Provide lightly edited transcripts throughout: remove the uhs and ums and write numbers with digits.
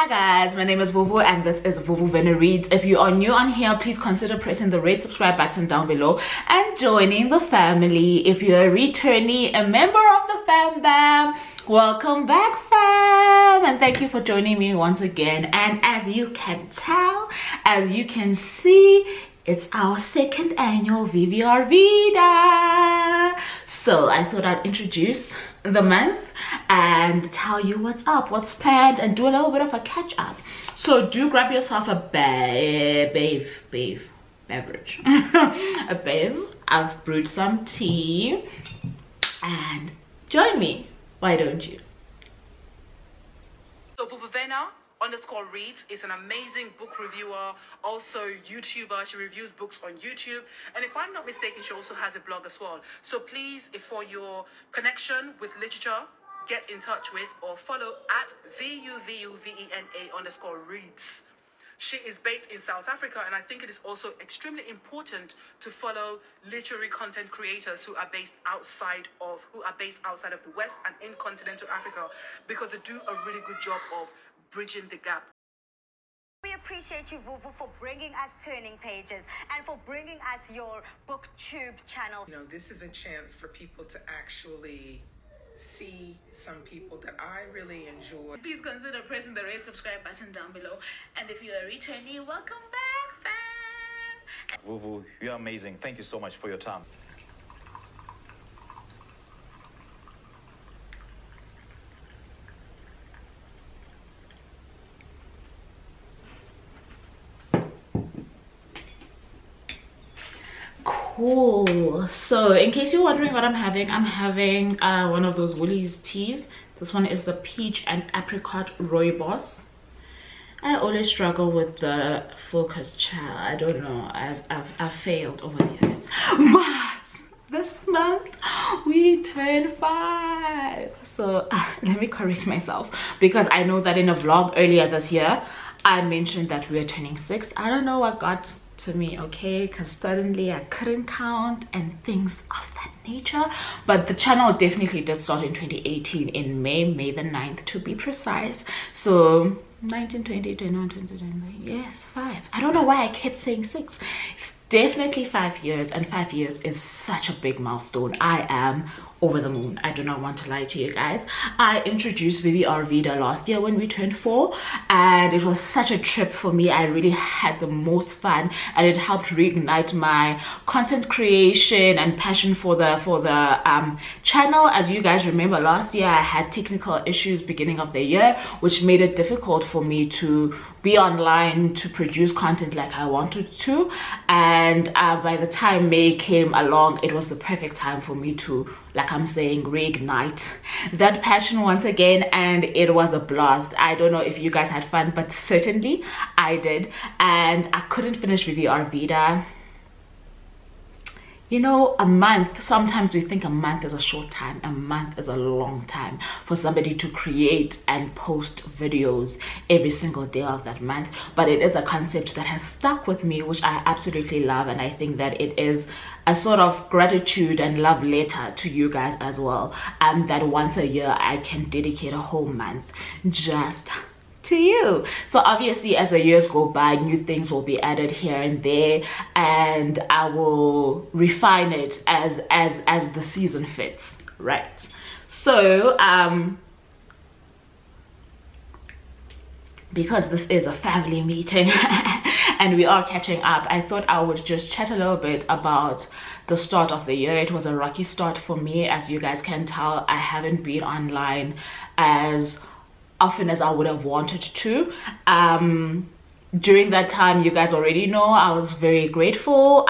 Hi guys, my name is Vuvu and this is Vuvu Vena Reads. If you are new on here, please consider pressing the red subscribe button down below and joining the family. If you're a returnee, a member of the fam bam, welcome back fam, and thank you for joining me once again. And as you can tell, as you can see, it's our second annual VVR Veda. So I thought I'd introduce the month and tell you what's up, what's planned, and do a little bit of a catch up. So do grab yourself a beverage. A bev. I've brewed some tea and join me. Why don't you? So Vena _ reads is an amazing book reviewer, also YouTuber. She reviews books on YouTube, and if I'm not mistaken, she also has a blog as well. So please, if for your connection with literature, get in touch with or follow at VUVUVENA _ reads. She is based in South Africa, and I think it is also extremely important to follow literary content creators who are based outside of the West and in continental Africa, because they do a really good job of bridging the gap. We appreciate you, Vuvu, for bringing us Turning Pages and for bringing us your BookTube channel. You know, this is a chance for people to actually see some people that I really enjoy. Please consider pressing the red subscribe button down below. And if you're a returnee, welcome back, fam. Vuvu, you're amazing. Thank you so much for your time. Cool. So in case you're wondering what I'm having one of those Woolies teas. This one is the peach and apricot rooibos. I always struggle with the focus, child. I don't know, I've failed over the years, but this month we turn 5. So let me correct myself, because I know that in a vlog earlier this year I mentioned that we were turning 6. I don't know what got to me, okay, because suddenly I couldn't count and things of that nature. But the channel definitely did start in 2018 in May the 9th to be precise. So 19, 20, 21, 22, 23, yes, 5. I don't know why I kept saying 6. It's definitely 5 years, and 5 years is such a big milestone. I am over the moon. I do not want to lie to you guys. I introduced VVR Veda last year when we turned 4, and it was such a trip for me. I really had the most fun, and it helped reignite my content creation and passion for the channel. As you guys remember, last year I had technical issues beginning of the year, which made it difficult for me to be online to produce content like I wanted to. And by the time May came along, it was the perfect time for me to, like I'm saying, reignite that passion once again, and it was a blast. I don't know if you guys had fun, but certainly I did. And I couldn't finish VVR Veda. You know, a month, sometimes we think a month is a short time. A month is a long time for somebody to create and post videos every single day of that month. But it is a concept that has stuck with me, which I absolutely love. And I think that it is a sort of gratitude and love letter to you guys as well. That once a year I can dedicate a whole month just to you. So obviously as the years go by, new things will be added here and there, and I will refine it as the season fits, right? So because this is a family meeting and we are catching up, I thought I would just chat a little bit about the start of the year. It was a rocky start for me. As you guys can tell, I haven't been online as often as I would have wanted to. During that time, you guys already know, I was very grateful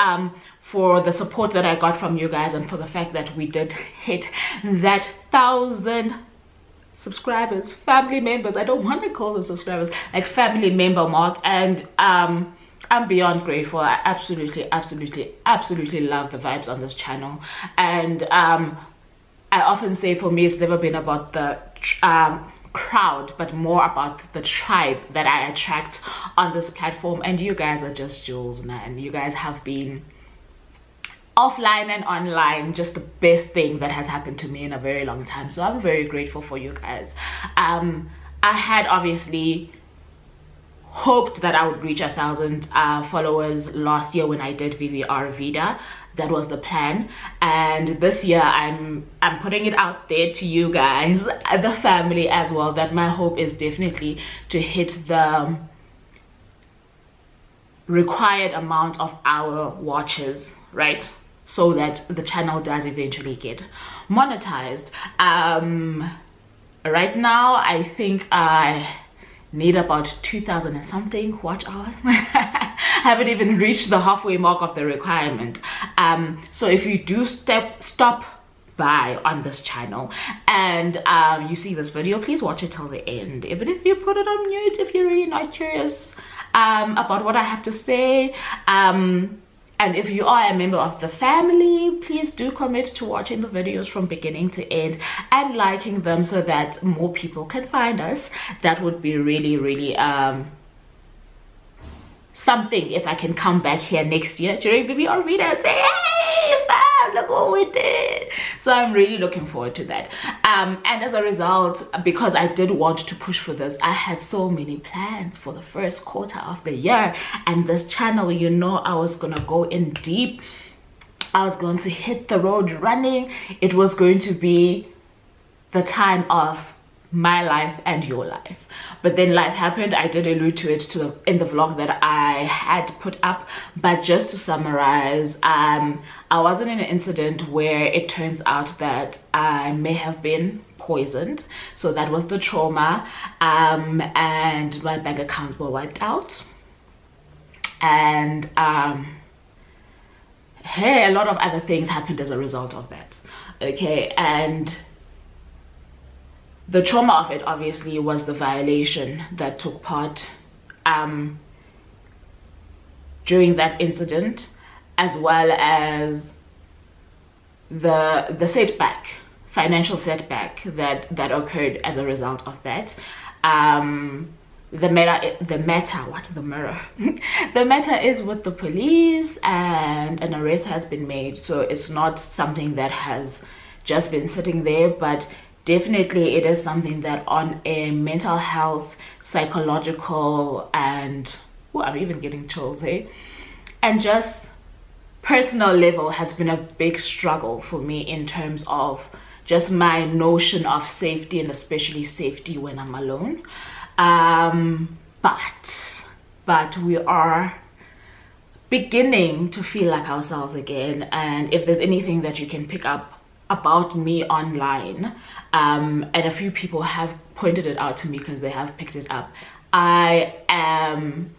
for the support that I got from you guys, and for the fact that we did hit that 1,000 subscribers, family members. I don't want to call them subscribers, like family member mark. And I'm beyond grateful. I absolutely love the vibes on this channel. And I often say, for me, it's never been about the crowd, but more about the tribe that I attract on this platform. And you guys are just jewels, man. You guys have been offline and online just the best thing that has happened to me in a very long time. So I'm very grateful for you guys. I had obviously hoped that I would reach 1,000 followers last year when I did VVR Veda. That was the plan, and this year I'm putting it out there to you guys, the family as well, that my hope is definitely to hit the required amount of hour watches, right, so that the channel does eventually get monetized. Right now I think I need about 2,000 and something watch hours. Haven't even reached the halfway mark of the requirement. So if you do stop by on this channel and you see this video, please watch it till the end, even if you put it on mute if you're really not curious about what I have to say. And if you are a member of the family, please do commit to watching the videos from beginning to end and liking them so that more people can find us. That would be really, really something if I can come back here next year during VVR Veda and say, hey fam, look what we did. So I'm really looking forward to that. And as a result, because I did want to push for this, I had so many plans for the first quarter of the year, and this channel, you know, I was gonna go in deep. I was going to hit the road running. It was going to be the time of my life and your life. But then life happened. I did allude to it in the vlog that I had put up, but just to summarize, I was in an incident where it turns out that I may have been poisoned. So that was the trauma, and my bank accounts were wiped out, and hey, a lot of other things happened as a result of that. Okay, and the trauma of it obviously was the violation that took part during that incident, as well as the setback, financial setback that occurred as a result of that. The matter is with the police, and an arrest has been made, so it's not something that has just been sitting there, but definitely it is something that on a mental health, psychological, and well, I'm even getting chills, eh? And just personal level has been a big struggle for me in terms of just my notion of safety, and especially safety when I'm alone. But we are beginning to feel like ourselves again, and if there's anything that you can pick up about me online, and a few people have pointed it out to me because they have picked it up, I am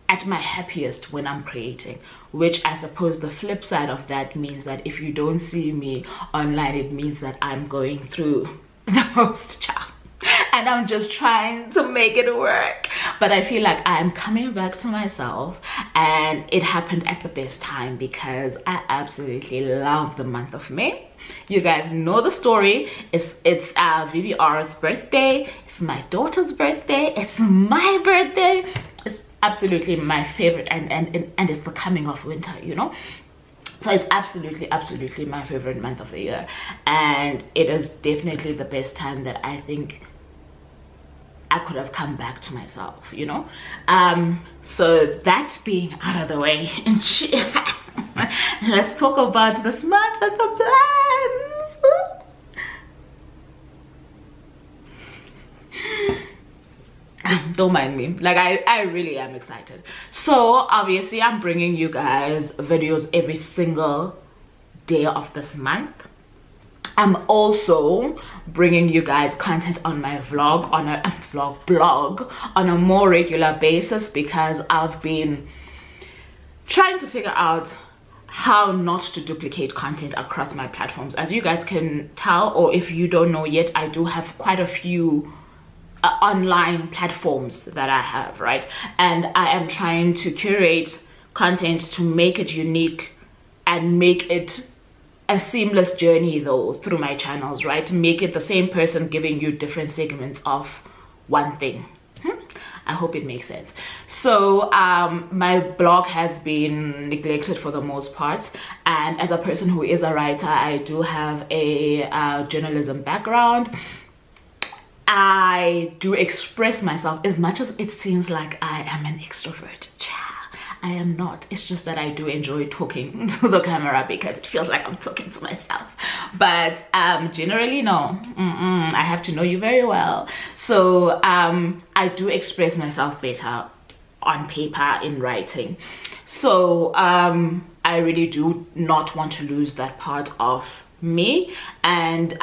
at my happiest when I'm creating, which I suppose the flip side of that means that if you don't see me online, it means that I'm going through the most, child, and I'm just trying to make it work. But I feel like I'm coming back to myself, and it happened at the best time because I absolutely love the month of May. You guys know the story. It's VVR's birthday, it's my daughter's birthday, it's my birthday. It's absolutely my favorite, and it's the coming of winter, you know. So it's absolutely my favorite month of the year, and it is definitely the best time that I think I could have come back to myself, you know. So that being out of the way, let's talk about this month and the plans. Don't mind me, like I really am excited. So obviously I'm bringing you guys videos every single day of this month. I'm also bringing you guys content on my vlog, on a blog on a more regular basis, because I've been trying to figure out how not to duplicate content across my platforms. As you guys can tell, or if you don't know yet, I do have quite a few online platforms that I have, right? And I am trying to curate content to make it unique and make it a seamless journey though through my channels, right? To make it the same person giving you different segments of one thing. I hope it makes sense. So my blog has been neglected for the most part, and as a person who is a writer, I do have a journalism background. I do express myself, as much as it seems like I am an extrovert. I am not. It's just that I do enjoy talking to the camera because it feels like I'm talking to myself. But generally, no. I have to know you very well. So I do express myself better on paper, in writing. So I really do not want to lose that part of me. And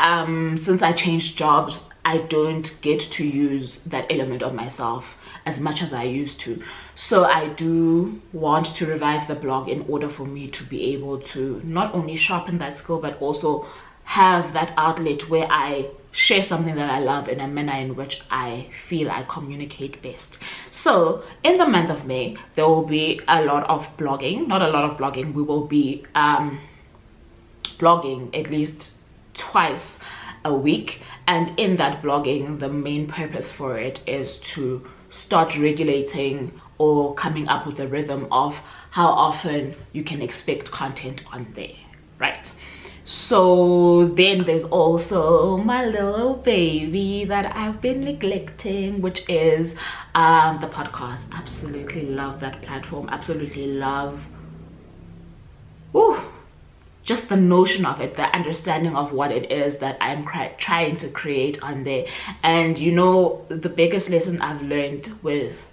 since I changed jobs, I don't get to use that element of myself as much as I used to. So I do want to revive the blog in order for me to be able to not only sharpen that skill, but also have that outlet where I share something that I love in a manner in which I feel I communicate best. So in the month of May, there will be a lot of blogging. Not a lot of blogging. We will be blogging at least twice a week. And in that blogging, the main purpose for it is to start regulating or coming up with a rhythm of how often you can expect content on there, right? So then there's also my little baby that I've been neglecting, which is the podcast. Absolutely love that platform. Absolutely love just the notion of it, the understanding of what it is that I'm trying to create on there. And you know, the biggest lesson I've learned with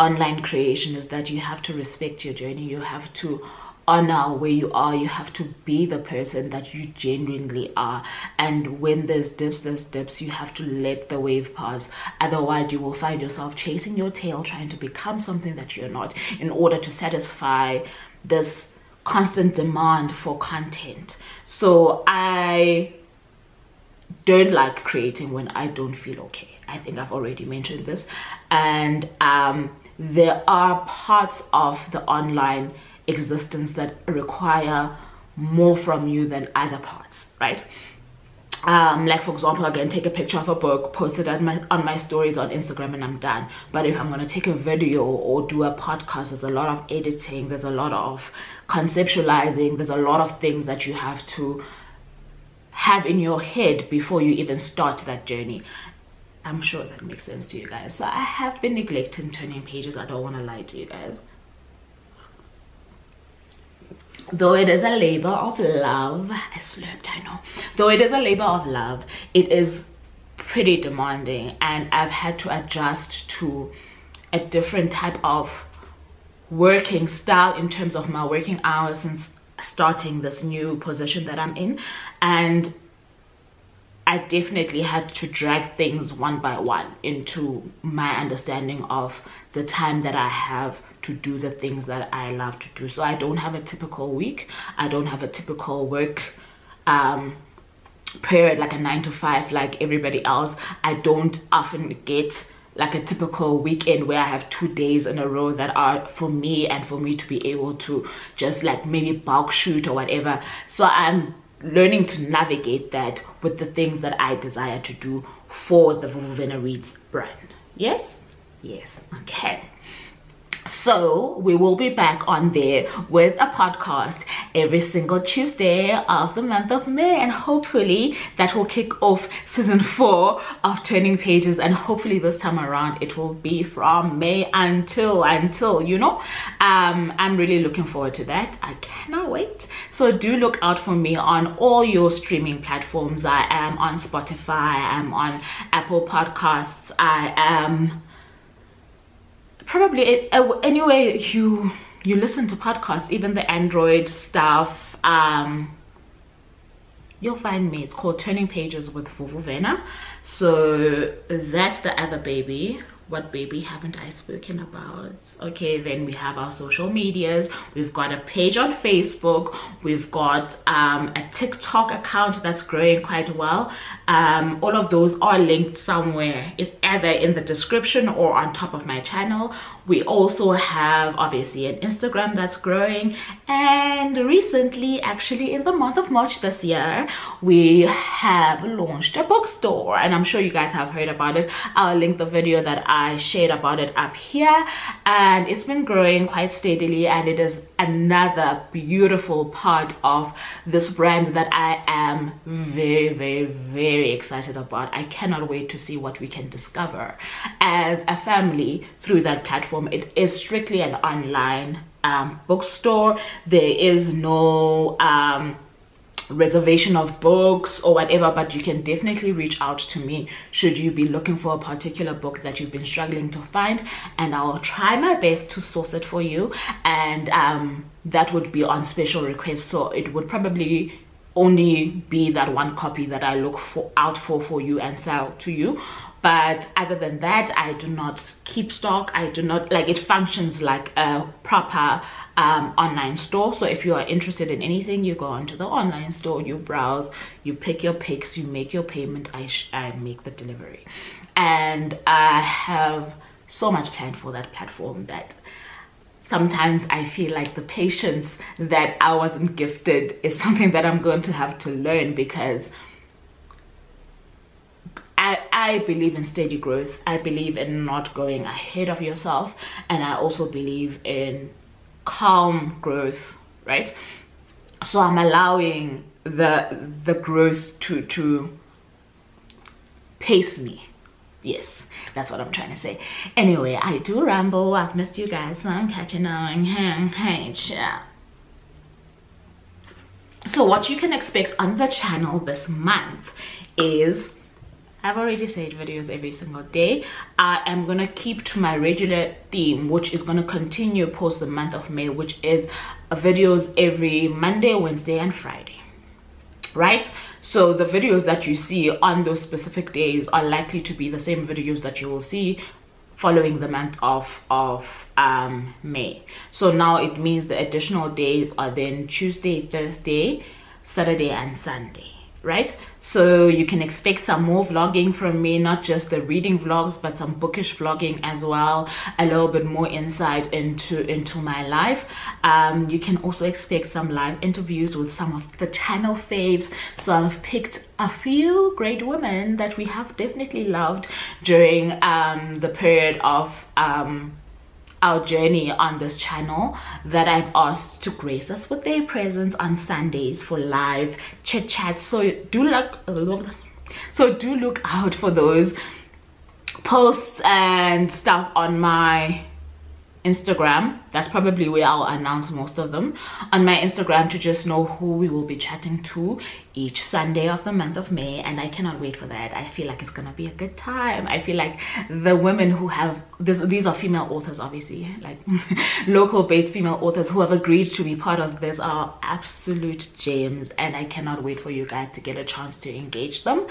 online creation is that you have to respect your journey. You have to honor where you are. You have to be the person that you genuinely are. And when there's dips, you have to let the wave pass. Otherwise, you will find yourself chasing your tail, trying to become something that you're not, in order to satisfy this constant demand for content. So I don't like creating when I don't feel okay. I think I've already mentioned this. And there are parts of the online existence that require more from you than other parts, right? Like, for example, again, take a picture of a book, post it on my stories on Instagram, and I'm done. But if I'm going to take a video or do a podcast, there's a lot of editing, there's a lot of conceptualizing, there's a lot of things that you have to have in your head before you even start that journey. I'm sure that makes sense to you guys. So I have been neglecting turning pages. I don't want to lie to you guys. Though it is a labor of love, I slurped, I know. Though it is a labor of love, it is pretty demanding, and I've had to adjust to a different type of working style in terms of my working hours since starting this new position that I'm in. And I definitely had to drag things one by one into my understanding of the time that I have to do the things that I love to do. So I don't have a typical week. I don't have a typical work period, like a 9 to 5 like everybody else. I don't often get like a typical weekend where I have 2 days in a row that are for me and for me to be able to just like maybe bulk shoot or whatever. So I'm learning to navigate that with the things that I desire to do for the Vuvu Vena Reads brand. Yes? Yes. Okay. So we will be back on there with a podcast every single Tuesday of the month of May, and hopefully that will kick off season 4 of Turning Pages, and hopefully this time around it will be from May until you know. I'm really looking forward to that. I cannot wait. So do look out for me on all your streaming platforms. I am on Spotify, I am on Apple Podcasts, I am probably anyway you listen to podcasts, even the Android stuff. You'll find me. It's called Turning Pages with Vuvu Vena. So that's the other baby. What baby haven't I spoken about? Okay, then we have our social medias. We've got a page on Facebook. We've got a TikTok account that's growing quite well. All of those are linked somewhere. It's either in the description or on top of my channel. We also have obviously an Instagram that's growing, and recently, actually in the month of March this year, we have launched a bookstore, and I'm sure you guys have heard about it. I'll link the video that I I shared about it up here, and it's been growing quite steadily, and it is another beautiful part of this brand that I am very excited about. I cannot wait to see what we can discover as a family through that platform. It is strictly an online bookstore. There is no reservation of books or whatever, but you can definitely reach out to me should you be looking for a particular book that you've been struggling to find, and I'll try my best to source it for you. And that would be on special request, so it would probably only be that one copy that I look out for you and sell to you. But other than that, I do not keep stock. I do not, like, it functions like a proper online store. So if you are interested in anything, you go onto the online store, you browse, you pick your picks, you make your payment, I make the delivery. And I have so much planned for that platform that sometimes I feel like the patience that I wasn't gifted is something that I'm going to have to learn, because I believe in steady growth. I believe in not going ahead of yourself, and I also believe in calm growth, right? So I'm allowing the growth to pace me. Yes, that's what I'm trying to say. Anyway, I do ramble. I've missed you guys, so I'm catching on. So what you can expect on the channel this month is, I've already said videos every single day. I am gonna keep to my regular theme, which is gonna continue post the month of May, which is videos every Monday, Wednesday, and Friday, right? So the videos that you see on those specific days are likely to be the same videos that you will see following the month of May. So now it means the additional days are then Tuesday, Thursday, Saturday, and Sunday, right? So you can expect some more vlogging from me, not just the reading vlogs, but some bookish vlogging as well, a little bit more insight into my life. You can also expect some live interviews with some of the channel faves. So I've picked a few great women that we have definitely loved during the period of our journey on this channel, that I've asked to grace us with their presence on Sundays for live chit chat. So do look out for those posts and stuff on my Instagram. That's probably where I'll announce most of them, on my Instagram, to just know who we will be chatting to each Sunday of the month of May. And I cannot wait for that. I feel like it's gonna be a good time. I feel like the women who have these are female authors, obviously, like local based female authors who have agreed to be part of this are absolute gems, and I cannot wait for you guys to get a chance to engage them.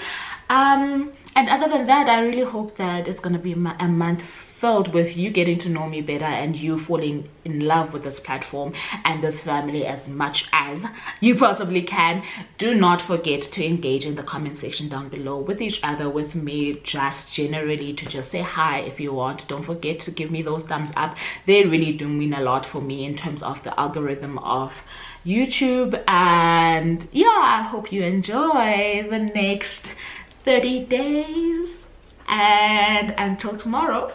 And other than that, I really hope that it's gonna be a month filled with you getting to know me better and you falling in love with this platform and this family as much as you possibly can. Do not forget to engage in the comment section down below with each other, with me, just generally, to just say hi if you want. Don't forget to give me those thumbs up. They really do mean a lot for me in terms of the algorithm of YouTube. And yeah, I hope you enjoy the next 30 days, and until tomorrow,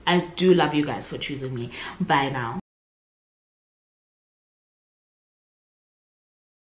I do love you guys for choosing me. Bye now.